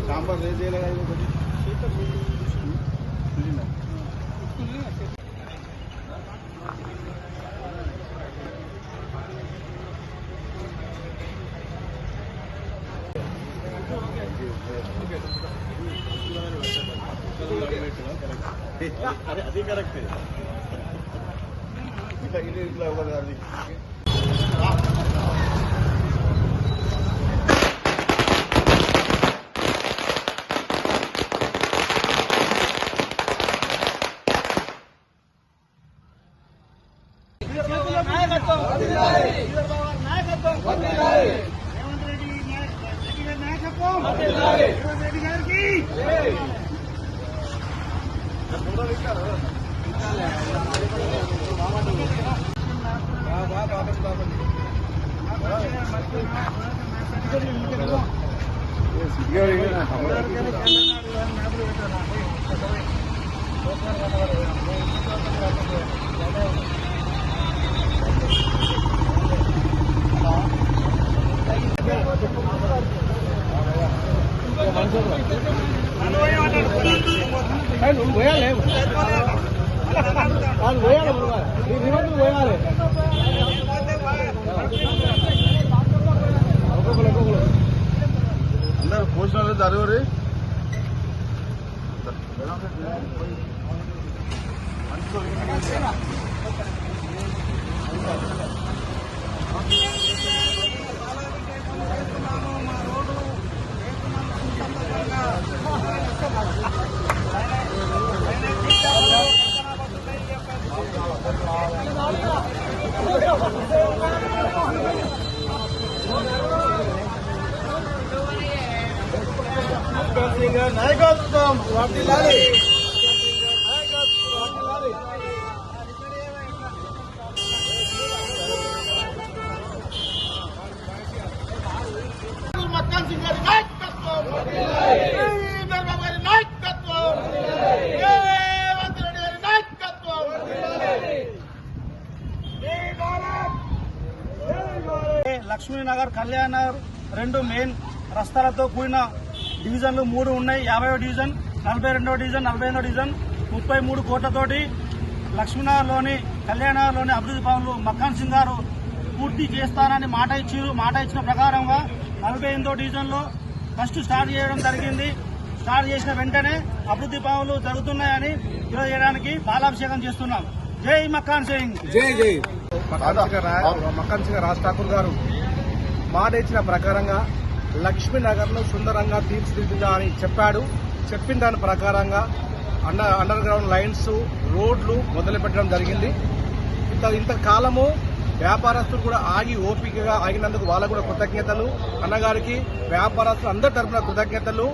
Sambar raise చేయలేదు అది correct ఇట్లా ఇది ఇట్లా అది అందరూ పోషణలు జరుగురి నాయకత్వం వర్ధిల్లాలి. మక్కన్ సింగ్ గారి నాయకత్వం, చంద్రబాబు గారి నాయకత్వం, రేవంత్ రెడ్డి గారి నాయకత్వం. లక్ష్మీనగర్, కళ్యాణ్ నగర్ రెండు మెయిన్ రస్తాలతో కూడిన డివిజన్లు 3 ఉన్నాయి. 50వ డివిజన్, 42వ డివిజన్, 45వ డివిజన్, 33 కోట్లతోటి లక్ష్మీనగర్లోని, కళ్యాణనగర్లోని అభివృద్ధి పనులు మక్కన్ సింగ్ గారు పూర్తి చేస్తానని మాట ఇచ్చిన ప్రకారంగా 48వ డివిజన్లో ఫస్ట్ స్టార్ట్ చేయడం జరిగింది. స్టార్ట్ చేసిన వెంటనే అభివృద్ధి పనులు జరుగుతున్నాయని ఈరోజు చేయడానికి పాలాభిషేకం చేస్తున్నాం. జై మక్కన్ సింగ్. జై జై మక్కన్ సింగ్ రాజ్ ఠాకూర్ గారు మాట ఇచ్చిన ప్రకారంగా లక్ష్మీనగర్ ను సుందరంగా తీర్చిదిద్దుదా అని చెప్పాడు. చెప్పిన దాని ప్రకారంగా అండర్ గ్రౌండ్ లైన్స్, రోడ్లు మొదలు పెట్టడం జరిగింది. ఇంతకాలము వ్యాపారస్తులు కూడా ఓపికగా ఆగినందుకు వాళ్ళకు కూడా కృతజ్ఞతలు. అన్నగారికి వ్యాపారస్తులు అందరి తరఫున కృతజ్ఞతలు.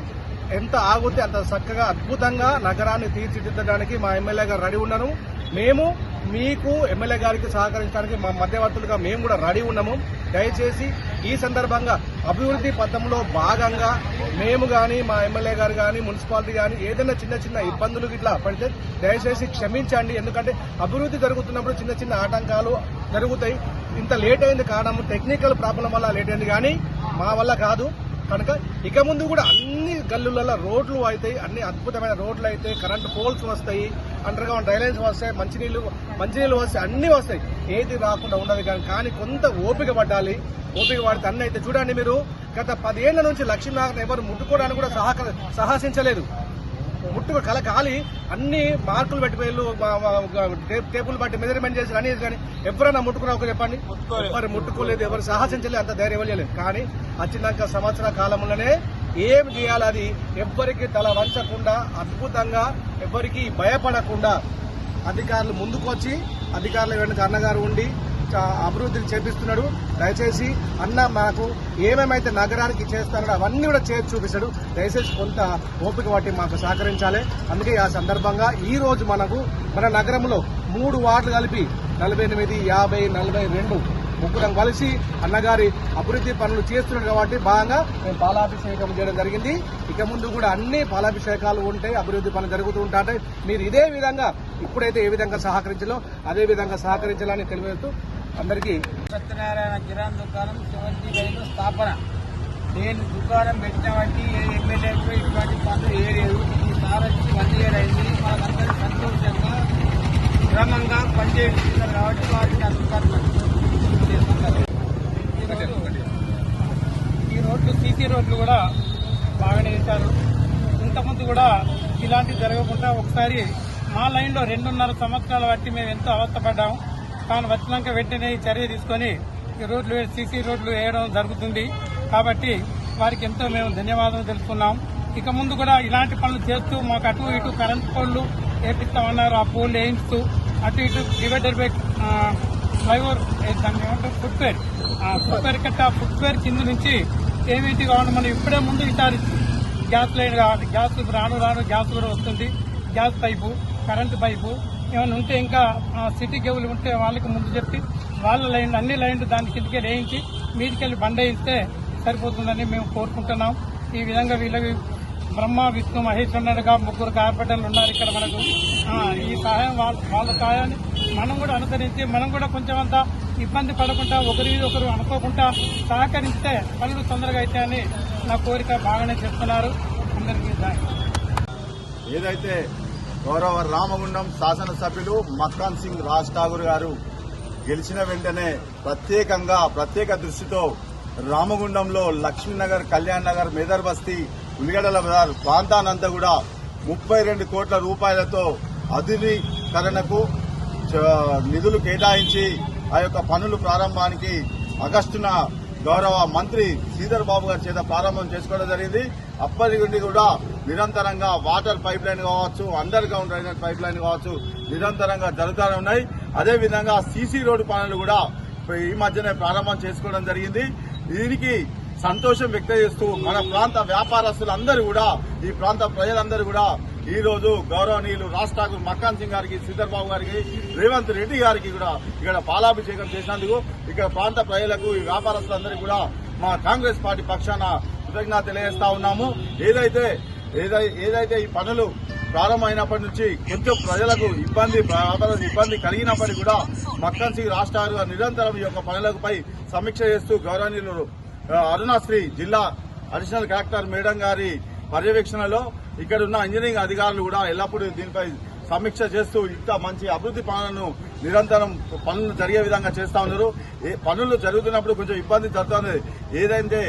ఎంత ఆగితే అంత చక్కగా అద్భుతంగా నగరాన్ని తీర్చిదిద్దడానికి మా ఎమ్మెల్యే గారు రెడీ ఉన్నాను. మేము మీకు ఎమ్మెల్యే గారికి సహకరించడానికి మా మధ్యవర్తులుగా మేము కూడా రెడీ ఉన్నాము. దయచేసి ఈ సందర్భంగా అభివృద్ధి పథంలో భాగంగా మేము కానీ, మా ఎమ్మెల్యే గారు కానీ, మున్సిపాలిటీ కానీ ఏదైనా చిన్న ఇబ్బందులు ఇట్లా పడితే దయచేసి క్షమించండి. ఎందుకంటే అభివృద్ధి జరుగుతున్నప్పుడు చిన్న ఆటంకాలు జరుగుతాయి. ఇంత లేట్ అయింది కారణం టెక్నికల్ ప్రాబ్లం వల్ల లేట్ అయింది, కానీ మా వల్ల కాదు. కనుక ఇక ముందు కూడా అన్ని గల్లులలో రోడ్లు అవుతాయి, అన్ని అద్భుతమైన రోడ్లు అవుతాయి, కరెంటు పోల్స్ వస్తాయి, అండర్ గ్రౌండ్ డ్రైనేజ్ వస్తాయి, మంచినీళ్ళు వస్తాయి, అన్ని వస్తాయి. ఏది రాకుండా ఉండదు. కానీ కొంత ఓపిక పడాలి. ఓపిక పడితే అన్ని అయితే చూడండి, మీరు గత 10 ఏళ్ల నుంచి లక్ష్మీనగర్ ఎవరు ముట్టుకోవడానికి కూడా సాహసించలేదు. ముట్టుకు కలకాలి అన్ని మార్కులు పెట్టిపోయారు, టేబుల్ బట్టి మెజర్మెంట్ చేసి అనేది, కానీ ఎవరైనా ముట్టుకున్నా ఒక చెప్పండి, ఎవరు ముట్టుకోలేదు, ఎవరు సాహసించలేదు, అంత ధైర్యం ఇవ్వలేదు. కానీ వచ్చినాక సంవత్సర కాలంలోనే ఏం చేయాలి అది ఎవ్వరికి తల వంచకుండా అద్భుతంగా, ఎవరికి భయపడకుండా అధికారులు ముందుకు వచ్చి, అధికారుల వెనుక అన్నగారు ఉండి అభివృద్ధిని చేపిస్తున్నాడు. దయచేసి అన్న మాకు ఏమేమైతే నగరానికి చేస్తాడో అవన్నీ కూడా చేసి చూపిస్తాడు. దయచేసి కొంత ఓపిక పట్టి మాకు సహకరించాలి. అందుకే ఆ సందర్భంగా ఈ రోజు మన నగరంలో 3 వార్డులు కలిపి 48, 50, 42 ముగ్గురం కలిసి అన్నగారి అభివృద్ధి పనులు చేస్తున్నాడు. కాబట్టి బాగా మేము పాలాభిషేకం చేయడం జరిగింది. ఇక ముందు కూడా అన్ని పాలాభిషేకాలు ఉంటాయి, అభివృద్ధి పనులు జరుగుతూ ఉంటాయి. మీరు ఇదే విధంగా ఇప్పుడైతే ఏ విధంగా సహకరించాలో అదే విధంగా సహకరించాలని తెలియజేస్తూ అందరికీ సత్యనారాయణ కిరాణా దుకాణం 75 స్థాపన. నేను దుకాణం పెట్టినవంటి ఏ ఎమ్మెల్యేకు ఇటువంటి పనులు ఏలేదు. ఈసారి వచ్చి 1 year అయింది. వాళ్ళందరూ సంతోషంగా క్రమంగా పనిచేస్తున్నారు కాబట్టి వారికి అందుబాటులో ఈ రోడ్లు సీసీ రోడ్లు కూడా బాగానే వేశారు. ఇంతకుముందు కూడా ఇలాంటివి జరగకుండా ఒకసారి మా లైన్లో 2.5 సంవత్సరాల బట్టి మేము ఎంతో అవస్థపడ్డాము. కానీ వచ్చినాక వెంటనే ఈ చర్య తీసుకొని ఈ రోడ్లు సీసీ రోడ్లు వేయడం జరుగుతుంది. కాబట్టి వారికి ఎంతో మేము ధన్యవాదాలు తెలుపుతున్నాం. ఇక ముందు కూడా ఇలాంటి పనులు చేస్తూ మాకు అటు ఇటు కరెంట్ పోల్లు వేపిస్తామన్నారు. ఆ పోల్లు వేయిస్తూ అటు ఇటు డివైడర్ బై ఫ్లైఓవర్ ఫుట్వేర్ కట్ట ఫుట్వేర్ కింద నుంచి ఏమిటి కావాలి మనం ఇప్పుడే ముందు విచారిస్తాం. గ్యాస్ లైన్ కావాలి, గ్యాస్ రాను గ్యాస్ కూడా వస్తుంది. గ్యాస్ పైపు, కరెంటు పైపు ఏమైనా ఉంటే ఇంకా సిటీ కేబుల్ ఉంటే వాళ్ళకి ముందు చెప్పి వాళ్ళ లైన్లు అన్ని లైన్లు దాని కిందకి వేయించి మీదికెళ్ళి బండ వేయిస్తే సరిపోతుందని మేము కోరుకుంటున్నాం. ఈ విధంగా వీళ్ళకి బ్రహ్మ, విష్ణు, మహేష్ ఉన్నట్టుగా 3 కార్పొరేటర్లు ఉన్నారు ఇక్కడ మనకు. ఈ సహాయం వాళ్ళ సహాయాన్ని మనం కూడా అనుసరించి మనం కూడా కొంచెం అంతా ఇబ్బంది పడకుండా ఒకరు అనుకోకుండా సహకరిస్తే పనులు తొందరగా అవుతాయని నా కోరిక. బాగానే చేస్తున్నారు. అందరికీ ఏదైతే గౌరవ రామగుండం శాసనసభ్యులు మక్కాన్ సింగ్ రాజ్ ఠాగూర్ గారు గెలిచిన వెంటనే ప్రత్యేక దృష్టితో రామగుండంలో లక్ష్మీనగర్, కళ్యాణ్ నగర్, మేదర్ బస్తీ, ఉల్లిగడ్డల బజార్ ప్రాంతానంతా కూడా 32 కోట్ల రూపాయలతో ఆధునీకరణకు నిధులు కేటాయించి ఆ యొక్క పనుల ప్రారంభానికి ఆగస్టున గౌరవ మంత్రి శ్రీధర్ బాబు గారి చేత ప్రారంభం చేసుకోవడం జరిగింది. అప్పటి నుండి కూడా నిరంతరంగా వాటర్ పైప్ లైన్ కావచ్చు, under ground drainage pipe line కావచ్చు నిరంతరంగా జరుగుతూనే ఉన్నాయి. అదేవిధంగా సీసీ రోడ్డు పనులు కూడా ఈ మధ్యనే ప్రారంభం చేసుకోవడం జరిగింది. దీనికి సంతోషం వ్యక్తం చేస్తూ మన ప్రాంత వ్యాపారస్తులందరూ కూడా, ఈ ప్రాంత ప్రజలందరూ కూడా ఈ రోజు గౌరవనీయులు రాజ్ ఠాకూర్, మక్కాన్ సింగ్ గారికి, శ్రీధర్ బాబు గారికి, రేవంత్ రెడ్డి గారికి కూడా ఇక్కడ పాలాభిషేకం చేసినందుకు ఇక్కడ ప్రాంత ప్రజలకు, ఈ వ్యాపారస్తులందరికీ కూడా మా కాంగ్రెస్ పార్టీ పక్షాన కృతజ్ఞత తెలియజేస్తా ఉన్నాము. ఏదైతే ఈ పనులు ప్రారంభమైనప్పటి నుంచి కొంచెం ప్రజలకు ఇబ్బంది కలిగినప్పటికీ కూడా మక్కాన్ సింగ్ రాజ్ ఠాకూర్ గారు నిరంతరం ఈ యొక్క పనులపై సమీక్ష చేస్తూ గౌరవనీయులు అరుణాశ్రీ జిల్లా అడిషనల్ కలెక్టర్ మేడం గారి పర్యవేక్షణలో ఇక్కడ ఉన్న ఇంజనీరింగ్ అధికారులు కూడా ఎల్లప్పుడూ దీనిపై సమీక్ష చేస్తూ ఇంత మంచి అభివృద్ధి పనులను నిరంతరం పనులు జరిగే విధంగా చేస్తా ఉన్నారు. పనులు జరుగుతున్నప్పుడు కొంచెం ఇబ్బంది జరుగుతుంది. ఏదైతే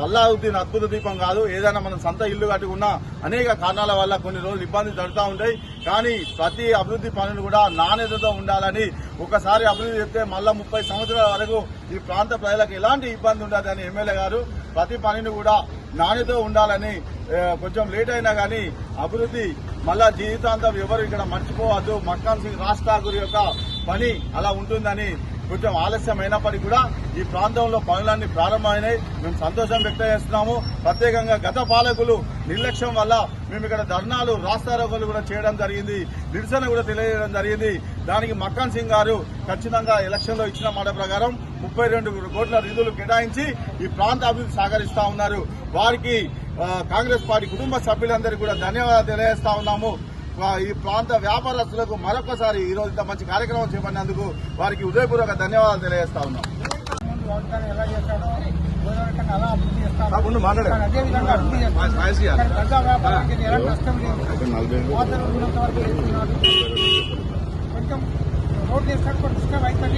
అల్లావుద్దీన్ అద్భుత దీపం కాదు. ఏదైనా మనం సొంత ఇల్లు కట్టుకున్నా అనేక కారణాల వల్ల కొన్ని రోజులు ఇబ్బంది జరుగుతూ ఉంటాయి. కానీ ప్రతి అభివృద్ధి పనులు కూడా నాణ్యతతో ఉండాలని, ఒకసారి అభివృద్ధి చెప్తే మళ్ళా 30 సంవత్సరాల వరకు ఈ ప్రాంత ప్రజలకు ఎలాంటి ఇబ్బంది ఉండదని ఎమ్మెల్యే గారు ప్రతి పనిని కూడా నాణ్యత ఉండాలని, కొంచెం లేట్ అయినా కానీ అభివృద్ధి మళ్ళా జీవితాంతం ఎవరు ఇక్కడ మర్చిపోవద్దు. మక్కాన్ సింగ్ రాజ్ ఠాకూర్ యొక్క పని అలా ఉంటుందని కొంచెం ఆలస్యం అయినప్పటికీ కూడా ఈ ప్రాంతంలో పనులన్నీ ప్రారంభమైనాయి. మేము సంతోషం వ్యక్తం చేస్తున్నాము. ప్రత్యేకంగా గత పాలకులు నిర్లక్ష్యం వల్ల మేము ఇక్కడ ధర్నాలు, రాస్తారోకోలు కూడా చేయడం జరిగింది, నిరసన కూడా తెలియజేయడం జరిగింది. దానికి మక్కాన్ సింగ్ గారు ఖచ్చితంగా ఎలక్షన్ లో ఇచ్చిన మాట ప్రకారం 32 కోట్ల నిధులు కేటాయించి ఈ ప్రాంత అభివృద్ధి సహకరిస్తా ఉన్నారు. వారికి కాంగ్రెస్ పార్టీ కుటుంబ సభ్యులందరికీ కూడా ధన్యవాదాలు తెలియజేస్తా ఉన్నాము. ఈ ప్రాంత వ్యాపారస్తులకు మరొకసారి ఈ రోజు ఇంత మంచి కార్యక్రమం చేపట్టినందుకు వారికి హృదయపూర్వక ధన్యవాదాలు తెలియజేస్తా ఉన్నాం. ఎలా చేస్తాడో అలా అభివృద్ధి చేస్తాడు. ముందు మాట్లాడారు. అదేవిధంగా అభివృద్ధి చేస్తాడు. ప్రజా వ్యాపారానికి ఎలాంటి నష్టం లేదు. వాతావరణం ఉన్నంత వరకు కొంచెం రోడ్డు చేస్తాడు, కొంచెం డిస్టర్బ్ అవుతాడు.